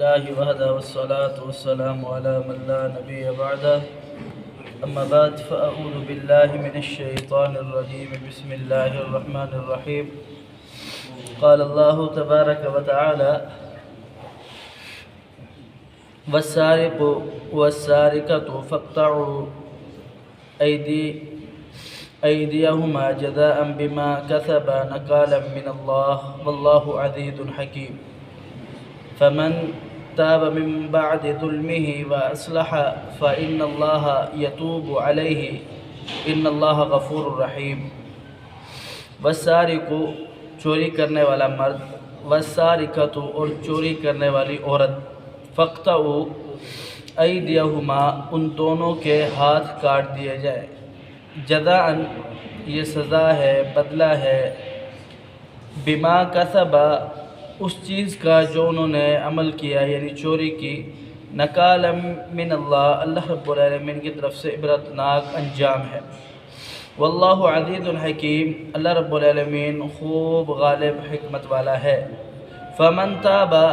لله وحده والصلاة والسلام على من لا نبي بعده أما بعد فأعوذ بالله من الشيطان الرجيم بسم الله الرحمن الرحيم قال الله تبارك وتعالى والسارق والسارقة فاقطعوا أيديهما جزاء بما كسبا نكالا من الله والله عزيز حكيم فمن تاب من بعد ظلمه وأصلح فإن الله يتوب عليه إن الله غفور رحيم والسارق چوری کرنے والا مرد والسارقۃ اور چوری کرنے والی عورت فاقطعوا ایدیہما ان دونوں کے ہاتھ کاٹ دیے جائے جزاء یہ سزا ہے بدلہ ہے بما کسبا اس چیز کا جو انہوں نے عمل کیا یعنی چوری کی نکالا من اللہ اللہ رب العالمین کی طرف سے عبرتناک انجام ہے واللہ عزیز حکیم اللہ رب العالمین خوب غالب حکمت والا ہے فمن تابا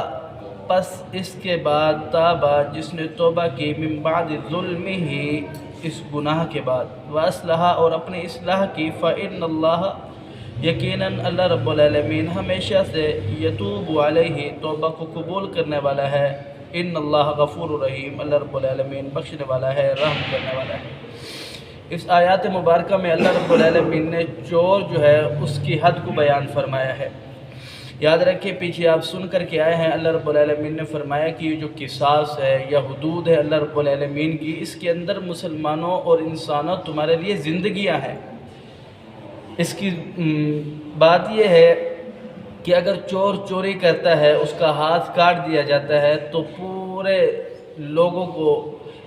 پس اس کے بعد تابا جس نے توبہ کی من بعد ظلمہ اس گناہ کے بعد واصلح اور اپنی اصلاح کی فإن اللہ یقیناً اللہ رب العالمین ہمیشہ سے یتوب علیہ توبہ کو قبول کرنے والا ہے ان اللہ غفور رحیم اللہ رب العالمین بخشنے والا ہے رحم کرنے والا ہے اس آیات مبارکہ میں اللہ رب العالمین نے چور جو ہے اس کی حد کو بیان فرمایا ہے یاد رکھیں پیچھے آپ سن کر کے آئے ہیں اللہ رب العالمین نے فرمایا کہ یہ جو قصاص ہے یا حدود ہے اللہ رب العالمین کی اس کے اندر مسلمانوں اور انسانوں تمہارے لیے زندگیاں ہیں اس کی بات یہ ہے کہ اگر چور چوری کرتا ہے اس کا ہاتھ کاٹ دیا جاتا ہے تو پورے لوگوں کو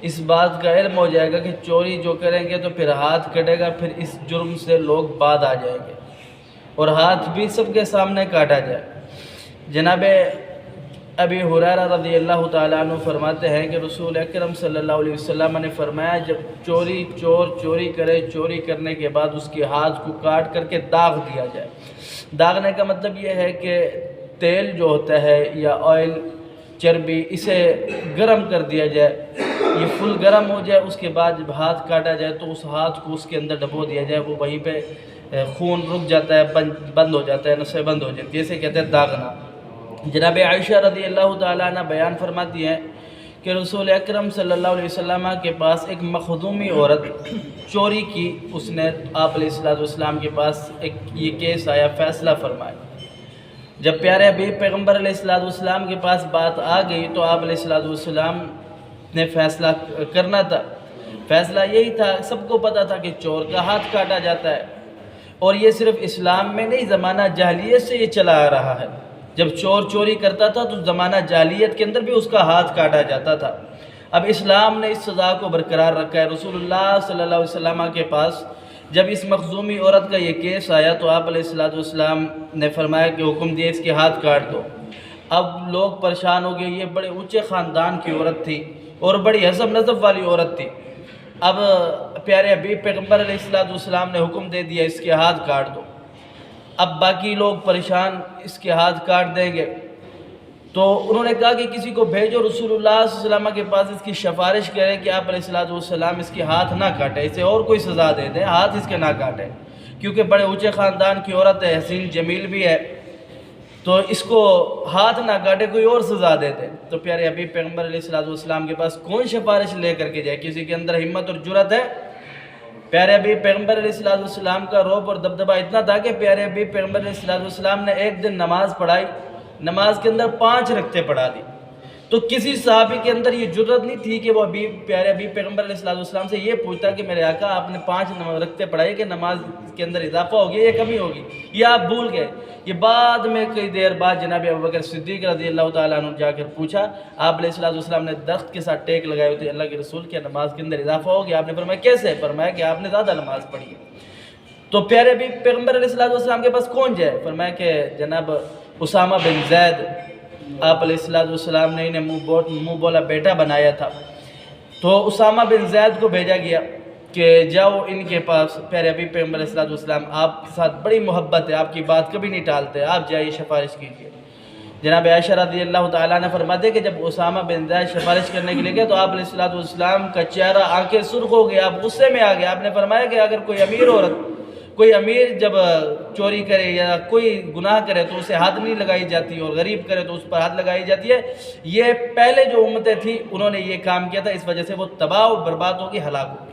اس بات کا علم ہو جائے گا کہ چوری جو کریں گے تو پھر ہاتھ کٹے گا پھر اس جرم سے لوگ بعد آ جائیں گے اور ہاتھ بھی سب کے سامنے کاٹا جائے جناب ابی ہریرہ رضی اللہ تعالیٰ عنہ فرماتے ہیں کہ رسول اکرم صلی اللہ علیہ وسلم نے فرمایا جب چور چوری کرے چوری کرنے کے بعد اس کے ہاتھ کو کاٹ کر کے داغ دیا جائے داغنے کا مطلب یہ ہے کہ تیل جو ہوتا ہے یا آئل چربی اسے گرم کر دیا جائے یہ فل گرم ہو جائے اس کے بعد جب ہاتھ کاٹا جائے تو اس ہاتھ کو اس کے اندر ڈبو دیا جائے وہ وہیں پہ خون رک جاتا ہے بند ہو جاتا ہے نسیں بند ہو جاتی ہے اسے کہتے ہیں داغنا جناب عائشہ رضی اللہ تعالیٰ عنہ بیان فرماتی ہیں کہ رسول اکرم صلی اللہ علیہ وسلم کے پاس ایک مخدومی عورت چوری کی اس نے آپ علیہ السلام کے پاس ایک یہ کیس آیا فیصلہ فرمایا جب پیارے حبیب پیغمبر علیہ السلام کے پاس بات آ گئی تو آپ علیہ السلام نے فیصلہ کرنا تھا فیصلہ یہی تھا سب کو پتہ تھا کہ چور کا ہاتھ کاٹا جاتا ہے اور یہ صرف اسلام میں نہیں زمانہ جاہلیت سے یہ چلا آ رہا ہے جب چور چوری کرتا تھا تو زمانہ جاہلیت کے اندر بھی اس کا ہاتھ کاٹا جاتا تھا اب اسلام نے اس سزا کو برقرار رکھا ہے رسول اللہ صلی اللہ علیہ وسلم کے پاس جب اس مخزومی عورت کا یہ کیس آیا تو آپ علیہ السلام نے فرمایا کہ حکم دیا اس کے ہاتھ کاٹ دو اب لوگ پریشان ہو گئے یہ بڑے اونچے خاندان کی عورت تھی اور بڑی حسب نسب والی عورت تھی اب پیارے حبیب پیغمبر علیہ السلام نے حکم دے دیا اس کے ہاتھ کاٹ دو اب باقی لوگ پریشان اس کے ہاتھ کاٹ دیں گے تو انہوں نے کہا کہ کسی کو بھیجو رسول اللہ صلی اللہ علیہ وسلم کے پاس اس کی سفارش کریں کہ آپ علیہ السلام اس کے ہاتھ نہ کاٹے اسے اور کوئی سزا دے دیں ہاتھ اس کے نہ کاٹے کیونکہ بڑے اونچے خاندان کی عورت ہے حسین جمیل بھی ہے تو اس کو ہاتھ نہ کاٹے کوئی اور سزا دے دے تو پیارے حبیب پیغمبر علیہ السلام کے پاس کون سفارش لے کر کے جائے کسی کے اندر ہمت اور جرأت ہے پیارے حبیب پیغمبر علیہ السلام کا روب اور دبدبہ اتنا تھا کہ پیارے حبیب پیغمبر علیہ السلام نے ایک دن نماز پڑھائی نماز کے اندر 5 رکعتیں پڑھا دی تو کسی صحابی کے اندر یہ جرأت نہیں تھی کہ وہ پیارے حبیب پیغمبر علیہ السلام سے یہ پوچھتا کہ میرے آقا آپ نے 5 رکعتیں پڑھائی کہ نماز کے اندر اضافہ ہو گیا یا کمی ہوگی یا آپ بھول گئے یہ بعد میں کئی دیر بعد جناب ابوبکر صدیق رضی اللہ تعالیٰ عنہ جا کر پوچھا آپ علیہ السلام نے درخت کے ساتھ ٹیک لگائے ہوتے اللہ کے رسول کیا نماز کے اندر اضافہ ہو گیا آپ نے فرمایا کیسے فرمایا کہ آپ نے زیادہ نماز پڑھی ہے تو پیارے بھی پیغمبر علیہ السلام کے پاس کون جائے فرمایا کہ جناب اسامہ بن زید آپ علیہ السلام نے انہیں منہ بولا بیٹا بنایا تھا تو اسامہ بن زید کو بھیجا گیا کہ جاؤ ان کے پاس پیارے حبیب پیغمبر علیہ السلام آپ کے ساتھ بڑی محبت ہے آپ کی بات کبھی نہیں ٹالتے آپ جائیے سفارش کیجیے جناب عائشہ رضی اللہ تعالیٰ نے فرماتے کہ جب اسامہ بن زید سفارش کرنے کے لیے گئے تو آپ علیہ الصلوۃ والسلام کا چہرہ آنکھیں سرخ ہو گیا، آپ غصے میں آ گئے۔ آپ نے فرمایا کہ اگر کوئی امیر جب چوری کرے یا کوئی گناہ کرے تو اسے حد نہیں لگائی جاتی، اور غریب کرے تو اس پر حد لگائی جاتی ہے۔ یہ پہلے جو امتیں تھیں انہوں نے یہ کام کیا تھا، اس وجہ سے وہ تباہ و برباد ہوگی، ہلاک ہوگی۔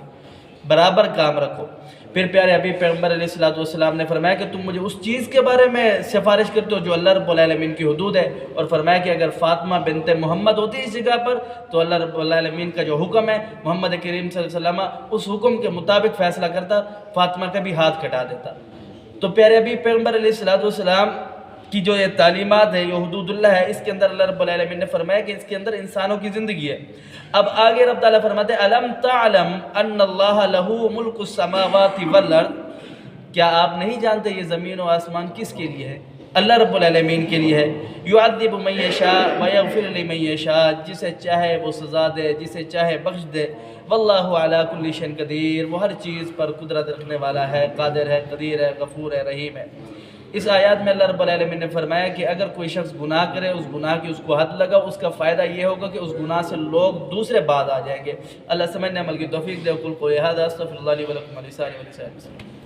برابر کام رکھو۔ پھر پیارے حبیب پیغمبر علیہ الصلوۃ والسلام نے فرمایا کہ تم مجھے اس چیز کے بارے میں سفارش کرتے ہو جو اللہ رب العالمین کی حدود ہے، اور فرمایا کہ اگر فاطمہ بنت محمد ہوتی اس جگہ پر تو اللہ رب العالمین کا جو حکم ہے محمد کریم صلی اللہ علیہ وسلم اس حکم کے مطابق فیصلہ کرتا، فاطمہ کا بھی ہاتھ کٹا دیتا۔ تو پیارے حبیب پیغمبر علیہ الصلوۃ والسلام کی جو یہ تعلیمات ہے، یہ حدود اللہ ہے، اس کے اندر اللہ رب العالمین نے فرمایا کہ اس کے اندر انسانوں کی زندگی ہے۔ اب آگے رب تعالیٰ فرماتے ہیں الم تعلم ان اللہ لہ ملک السماوات والارض، کیا آپ نہیں جانتے یہ زمین و آسمان کس کے لیے ہے؟ اللہ رب العالمین کے لیے ہے۔ یعذب من یشاء ویغفر لمن یشاء، جسے چاہے وہ سزا دے، جسے چاہے بخش دے۔ واللہ علی کل شیء قدیر، وہ ہر چیز پر قدرت رکھنے والا ہے، قادر ہے، قدیر ہے، غفور ہے، رحیم ہے۔ اس آیات میں اللہ رب العالمین نے فرمایا کہ اگر کوئی شخص گناہ کرے، اس گناہ کی اس کو حد لگا، اس کا فائدہ یہ ہوگا کہ اس گناہ سے لوگ دوسرے بعد آ جائیں گے۔ اللہ سمجھنے عمل کی توفیق دے۔ قل قولی ھذا استغفر اللہ لی ولکم ولسائر المسلمین۔